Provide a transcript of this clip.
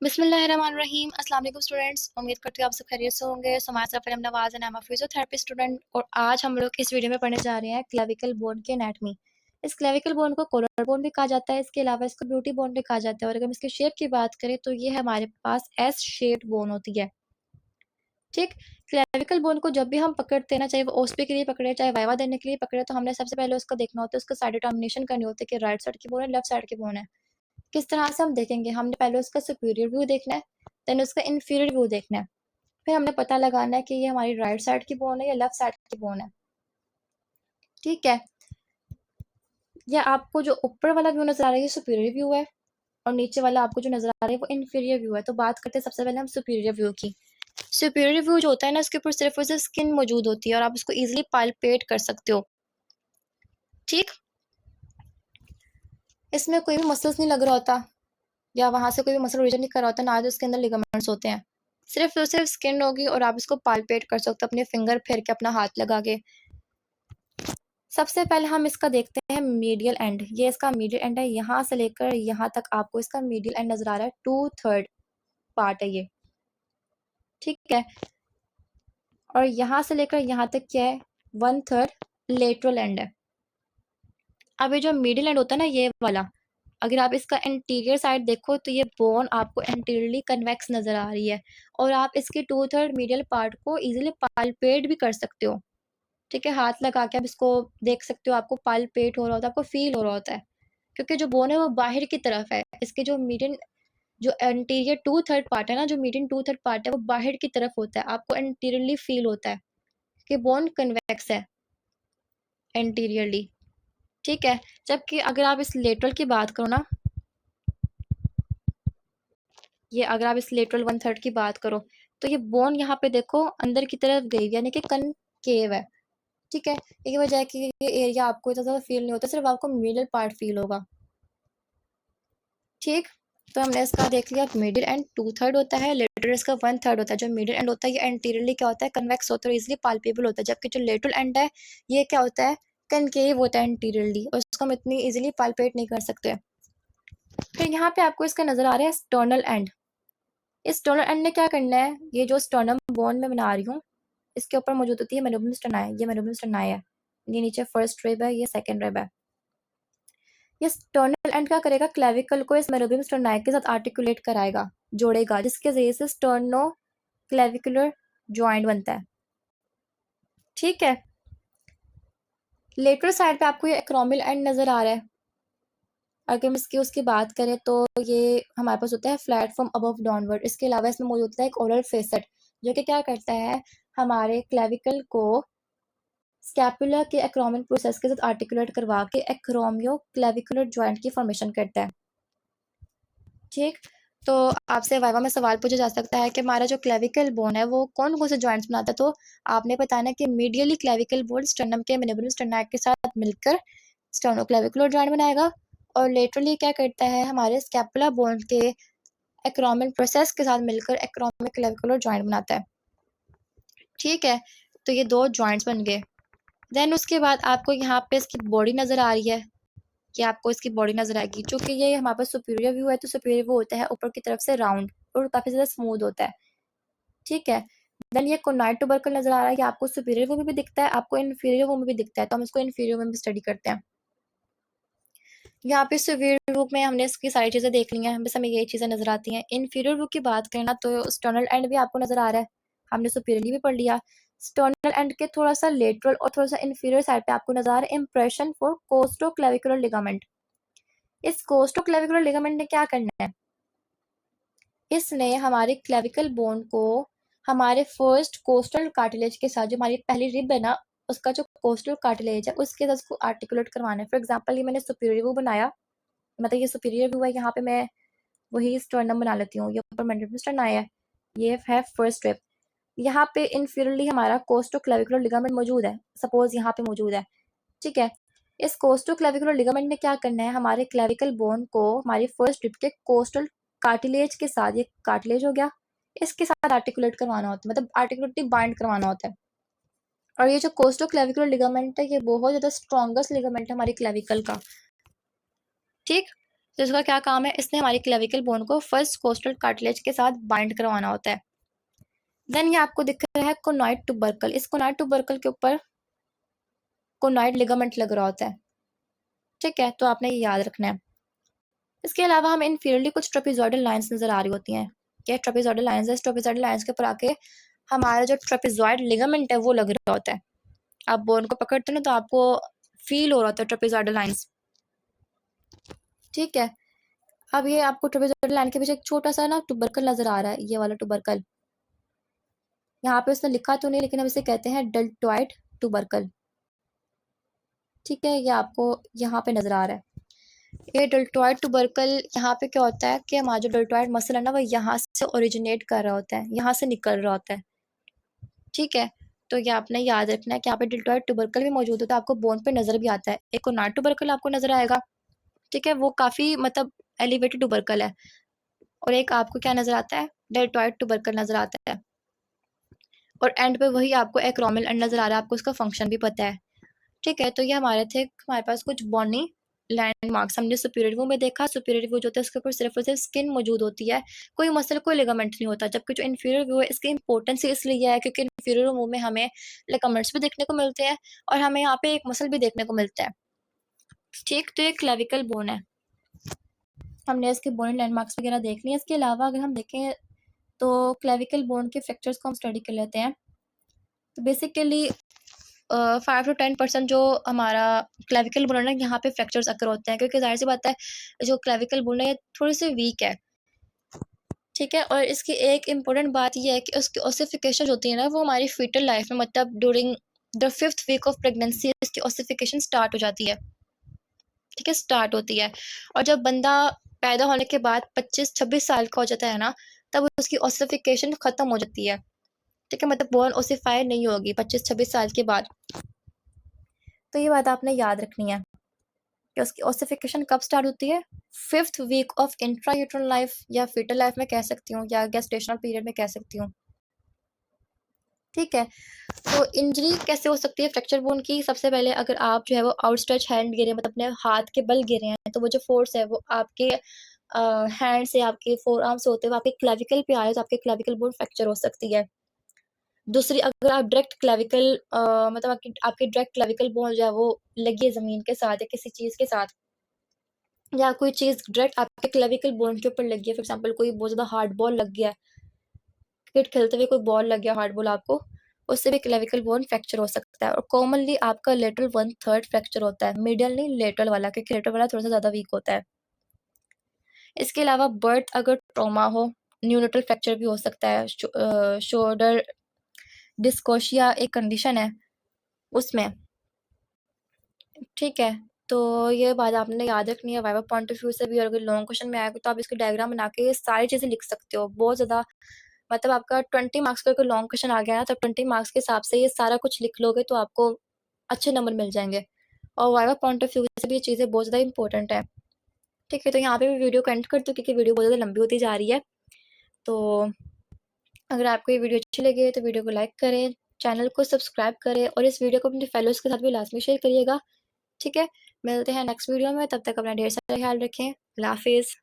बिस्मिल्लाहिर्रहमानिर्रहीम। अस्सलाम वालेकुम स्टूडेंट्स, उम्मीद करती हूँ आप सब खैरियत से होंगे। सो हमारे साथ फिर Nawaz and I am a physiotherapy student और आज हम लोग इस वीडियो में पढ़ने जा रहे हैं क्लेविकल बोन की एनाटॉमी। इस क्लेविकल बोन को कोलर बोन भी कहा जाता है, इसके अलावा इसको ब्यूटी बोन भी कहा जाता है। और अगर हम इसके शेप की बात करें तो ये हमारे पास एस शेप्ड बोन होती है। ठीक, क्लेविकल बोन को जब भी हम पकड़ते हैं ना, चाहे वो ओस्पी के लिए पकड़े चाहे वाइवा देने के लिए पकड़े, तो हमने सबसे पहले उसको देखना होता है, उसका साइड डिटर्मिनेशन करनी होती है कि राइट साइड की बोन है लेफ्ट साइड की बोन है। किस तरह से हम देखेंगे, हमने पहले उसका सुपीरियर व्यू देखना है, देन उसका इंफीरियर व्यू देखना है, फिर हमने पता लगाना है कि ये हमारी राइट साइड की बोन है या लेफ्ट साइड की बोन है। ठीक है, या आपको जो ऊपर वाला व्यू नजर आ रहा है ये सुपीरियर व्यू है और नीचे वाला आपको जो नजर आ रहा है वो इंफीरियर व्यू है। तो बात करते हैं सबसे पहले हम सुपीरियर व्यू की। सुपीरियर व्यू जो होता है ना, इसके ऊपर सिर्फ और सिर्फ स्किन मौजूद होती है और आप उसको इजिली पाल्पेट कर सकते हो। ठीक, इसमें कोई भी मसल्स नहीं लग रहा होता या वहां से कोई भी मसल ओरिजिन नहीं कर रहा होता, ना तो इसके अंदर लिगामेंट्स होते हैं, सिर्फ और सिर्फ स्किन होगी और आप इसको पाल्पेट कर सकते हो अपने फिंगर फेर के, अपना हाथ लगा के। सबसे पहले हम इसका देखते हैं मीडियल एंड। ये इसका मीडियल एंड है, यहाँ से लेकर यहाँ तक आपको इसका मीडियल एंड नजर आ रहा है। 2/3 पार्ट है ये। ठीक है, और यहाँ से लेकर यहाँ तक क्या है, 1/3 लेटरल एंड है। अब ये जो मिडिल एंड होता है ना, ये वाला, अगर आप इसका इंटीरियर साइड देखो तो ये बोन आपको एंटीरियरली कन्वेक्स नजर आ रही है और आप इसके 2/3 मीडियल पार्ट को इजीली पाल्पेट भी कर सकते हो। ठीक है, हाथ लगा के आप इसको देख सकते हो, आपको पाल्पेट हो रहा होता है, आपको फील हो रहा होता है, क्योंकि जो बोन है वो बाहर की तरफ है। इसके जो मीडियन जो एंटीरियर 2/3 पार्ट है ना, जो मीडियन 2/3 पार्ट है वो बाहर की तरफ होता है, आपको एंटीरियरली फील होता है कि बोन कन्वेक्स है एंटीरियरली। ठीक है, जबकि अगर आप इस लेटरल की बात करो ना, ये अगर आप इस लेटरल 1/3 की बात करो तो ये बोन यहाँ पे देखो अंदर की तरफ गई, यानी कि कनकेव है। ठीक है, यही वजह है कि ये एरिया आपको इतना ज़्यादा फील नहीं होता, सिर्फ आपको मिडिल पार्ट फील होगा। ठीक, तो हमने इसका देख लिया, मिडिल एंड 2/3 होता है, लेटरल इसका 1/3 होता है। जो मिडिल एंड होता है ये एंटीरियरली क्या होता है, कन्वेक्स होता है, इजिली पाल्पेबल होता है, जबकि जो लेटरल एंड है ये क्या होता है, कनकेव होता है एंटीरियरली, और उसको हम इतनी इजिली पाल्पेट नहीं कर सकते। फिर यहाँ पे आपको इसका नजर आ रहा है स्टर्नल एंड। इस स्टर्नल एंड ने क्या करना है, ये जो स्टर्नम बोन में बना रही हूँ इसके ऊपर मौजूद होती है मेनोबियम स्टेनाई। ये मेनोबियम स्टेनाई है, ये नीचे फर्स्ट रिब है, ये सेकंड रिब है। ये स्टर्नल एंड क्या करेगा, क्लेविकल को इस मेनोबियम स्टेनाई के साथ आर्टिकुलेट कराएगा, जोड़ेगा, जिसके जरिए से स्टर्नो क्लेविकुलर जॉइंट बनता है। ठीक है, लेटरल साइड पे आपको ये एक्रोमियल एंड नजर आ रहा है। अगर हम इसकी उसकी बात करें तो ये हमारे पास होता है फ्लैट फ्रॉम अबव डाउनवर्ड। इसके अलावा इसमें मौजूद होता है एक ओरल फेसेट, जो कि क्या करता है, हमारे क्लेविकल को स्कैपुला के एक्रोमियल प्रोसेस के साथ आर्टिकुलेट करवा के एक्रोमियो क्लेविकुलर जॉइंट की फॉर्मेशन करता है। ठीक, तो आपसे वाइवा में सवाल पूछा जा सकता है कि हमारा जो क्लेविकल बोन है वो कौन कौन से जॉइंट्स बनाता है, तो आपने बताना कि मीडियली क्लेविकल बोन स्टर्नम के मेनिबुलम स्टेनाई के साथ मिलकर स्टर्नोक्लेविकुलर जॉइंट बनाएगा, और लेटरली क्या करता है, हमारे स्कैपुला बोन के एक्रोमियल प्रोसेस के साथ मिलकर एक्रोमिक क्लेविकुलर जॉइंट बनाता है। ठीक है, तो ये दो जॉइंट्स बन गए। देन उसके बाद आपको यहाँ पे इसकी बॉडी नजर आ रही है, कि आपको इसकी बॉडी नजर आएगी, चूंकि ये हमारे पास सुपीरियर व्यू है तो सुपीरियर व्यू होता है ऊपर की तरफ से राउंड और काफी ज्यादा स्मूथ होता है। ठीक है, देन ये कोनाइड ट्यूबरकल नजर आ रहा है, कि आपको सुपीरियर व्यू में भी दिखता है, आपको इन्फीरियर व्यू में भी दिखता है, तो हम इसको इन्फीरियर में भी स्टडी करते हैं। यहाँ पे सुपीरियर व्यू में हमने इसकी सारी चीजें देख ली हैं, बस हमें यही चीजें नजर आती हैं। इन्फीरियर व्यू की बात करें ना तो स्टर्नल एंड भी आपको नजर आ रहा है, हमने सुपीरियरली भी पढ़ लिया। स्टर्नल एंड के थोड़ा सा लेटरल और थोड़ा सा इन्फीरियर साइड पे आपको नजर आ रहा है इम्प्रेशन फॉर कोस्टोक्लेविकुलर लिगामेंट। इस कोस्टोक्लेविकुलर लिगामेंट ने क्या करना है, इसने हमारे क्लेविकल बोन को हमारे फर्स्ट कोस्टल कार्टिलेज के साथ, जो हमारी पहली रिब है ना, उसका जो कोस्टल कार्टिलेज है उसके साथ उसको आर्टिकुलेट करवाना है। फॉर एग्जांपल ये मैंने सुपीरियर व्यू बनाया, मतलब ये सुपीरियर व्यू है, यहाँ पे मैं वही स्टर्नम बना लेती हूँ, ये ऊपर मेंडिबल स्टर्न आया है, ये है फर्स्ट रिब। यहाँ पे इनफीरियरली हमारा कोस्टोक्लेविकुलर लिगामेंट मौजूद है, सपोज यहाँ पे मौजूद है। ठीक है, इस कोस्टोक्लेविकुलर लिगामेंट ने क्या करना है, हमारे क्लेविकल बोन को हमारी फर्स्ट रिब के कोस्टल कार्टिलेज के साथ, ये कार्टिलेज हो गया, इसके साथ आर्टिकुलेट करवाना होता है, मतलब आर्टिकुलेटली बाइंड करवाना होता है। और ये जो कोस्टोक्लेविकुलर लिगामेंट है ये बहुत ज्यादा स्ट्रॉन्गेस्ट लिगामेंट है हमारी क्लेविकल का। ठीक, तो इसका क्या काम है, इसने हमारी क्लेविकल बोन को फर्स्ट कोस्टल कार्टिलेज के साथ बाइंड करवाना होता है। देन ये आपको दिख रहा है कोनॉइड टुबरकल, इस कोनॉइड टुबरकल के ऊपर कोनॉइड लिगामेंट लग रहा होता है, ठीक है, तो आपने ये याद रखना है। इसके अलावा हमें इनफीरियरली कुछ ट्रेपेजॉइडल लाइंस नजर आ रही होती हैं, क्या ट्रेपेजॉइडल लाइंस है, इस ट्रेपेजॉइडल लाइंस के ऊपर आके हमारा जो ट्रेपेजॉइड लिगामेंट है वो लग रहा होता है। आप बोन को पकड़ते हो ना तो आपको फील हो रहा होता है ट्रेपेजॉइडल लाइंस, ठीक है। अब ये आपको ट्रेपेजॉइडल लाइन के पीछे एक छोटा सा ना टुबरकल नजर आ रहा है, ये वाला टुबरकल, यहाँ पे उसने लिखा तो नहीं लेकिन हम इसे कहते हैं डेल्टॉइड टुबरकल, ठीक है, ये आपको यहाँ पे नजर आ रहा है। ये डेल्टॉइड टुबरकल, यहाँ पे क्या होता है कि हमारा जो डेल्टॉइड मसल है ना वो यहाँ से ओरिजिनेट कर रहा होता है, यहाँ से निकल रहा होता है, ठीक है। तो ये आपने याद रखना है कि यहाँ पे डेल्टॉइड टुबरकल भी मौजूद होता है, आपको बोन पे नजर भी आता है। एक कोनार्ड टुबरकल आपको नजर आएगा, ठीक है, वो काफी मतलब एलिवेटेड टुबरकल है, और एक आपको क्या नजर आता है, डेल्टॉइड टुबरकल नजर आता है, और एंड पे वही आपको एक्रोमियल एंड नजर आ रहा है, आपको उसका फंक्शन भी पता है, ठीक है। तो ये हमारे पास कुछ बॉनी लैंडमार्क्स, हमने सुपीरियर व्यू में देखा, सुपीरियर व्यू जो होता है उसके ऊपर सिर्फ और सिर्फ स्किन मौजूद होती है, कोई मसल कोई लिगामेंट नहीं होता, जबकि जो इन्फीरियर व्यू है इसकी इंपॉर्टेंस इसलिए है क्योंकि इन्फीरियर व्यू में हमें लिगामेंट्स भी देखने को मिलते हैं और हमें यहाँ पे एक मसल भी देखने को मिलता है, ठीक। तो ये क्लेविकल बोन है, हमने इसके बोन लैंडमार्क्स वगैरह देख लिए। इसके अलावा अगर हम देखें तो क्लेविकल बोन के फ्रैक्चर्स को हम स्टडी कर लेते हैं। तो बेसिकली 5 to 10% जो हमारा क्लेविकल बोन है ना यहाँ पे फ्रैक्चर्स अकर होते हैं, क्योंकि जाहिर सी बात है जो क्लेविकल बोन है ये थोड़ी सी वीक है, ठीक है। और इसकी एक इम्पोर्टेंट बात ये है कि उसकी ओसिफिकेशन होती है ना वो हमारी फीटल लाइफ में, मतलब during the 5th week of pregnancy इसकी ओसिफिकेशन स्टार्ट हो जाती है, ठीक है, स्टार्ट होती है। और जब बंदा पैदा होने के बाद 25-26 साल का हो जाता है ना तब उसकी ओसिफिकेशन खत्म हो जाती है, ठीक है, मतलब बोन ओसिफाई नहीं होगी 25-26 साल के बाद। तो ये बात आपने याद रखनी है कि उसकी ओसिफिकेशन कब स्टार्ट होती है, 5th वीक ऑफ इंट्रायूट्रल लाइफ या फीटल लाइफ में कह सकती हूँ, या गेस्टेशनल पीरियड में कह सकती हूँ, ठीक है। तो इंजरी कैसे हो सकती है फ्रैक्चर बोन की, सबसे पहले अगर आप जो है वो आउटस्ट्रेच हैंड गिरे, मतलब अपने हाथ के बल गिरे हैं, तो वो जो फोर्स है वो आपके हैंड से, आपके फोर आर्म से होते हुए आपके क्लेविकल पे आए तो आपके क्लेविकल बोन फ्रैक्चर हो सकती है। दूसरी, अगर आप डायरेक्ट क्लेविकल मतलब आपकी डायरेक्ट क्लेविकल बोन जो है वो लगी है ज़मीन के साथ या किसी चीज़ के साथ, या कोई चीज़ डायरेक्ट आपके क्लेविकल बोन के ऊपर लगी है, फॉर एग्जांपल कोई बहुत ज़्यादा हार्ड बॉल लग गया है, क्रिकेट खेलते हुए कोई बॉल लग गया हार्ड बॉल आपको, उससे भी क्लेविकल बोन फ्रैक्चर हो सकता है। और कॉमनली आपका लेटरल 1/3 फ्रैक्चर होता है, मीडियल नहीं लेटरल वाला, क्योंकि लेटरल वाला थोड़ा सा ज़्यादा वीक होता है। इसके अलावा बर्थ अगर ट्रॉमा हो, न्यूनटल फ्रैक्चर भी हो सकता है, शोल्डर डिस्कोशिया एक कंडीशन है उसमें, ठीक है। तो ये बात आपने याद रखनी है वाइवा पॉइंट ऑफ व्यू से भी, और अगर लॉन्ग क्वेश्चन में आएगा तो आप इसकी डायग्राम बना के ये सारी चीज़ें लिख सकते हो, बहुत ज़्यादा मतलब आपका 20 मार्क्स का कोई लॉन्ग क्वेश्चन आ गया ना तो 20 मार्क्स के हिसाब से ये सारा कुछ लिख लोगे तो आपको अच्छे नंबर मिल जाएंगे, और वाइवा पॉइंट ऑफ व्यू से भी ये चीज़ें बहुत ज़्यादा इंपॉर्टेंट है, ठीक है। तो यहाँ पे मैं वीडियो को एंड करती हूँ क्योंकि वीडियो बहुत ज़्यादा लंबी होती जा रही है। तो अगर आपको ये वीडियो अच्छी लगे तो वीडियो को लाइक करें, चैनल को सब्सक्राइब करें, और इस वीडियो को अपने फेलोज़ के साथ भी लाजमी शेयर करिएगा, ठीक है। मिलते हैं नेक्स्ट वीडियो में, तब तक अपना ढेर सारा ख्याल रखें। अल्लाह हाफिज़।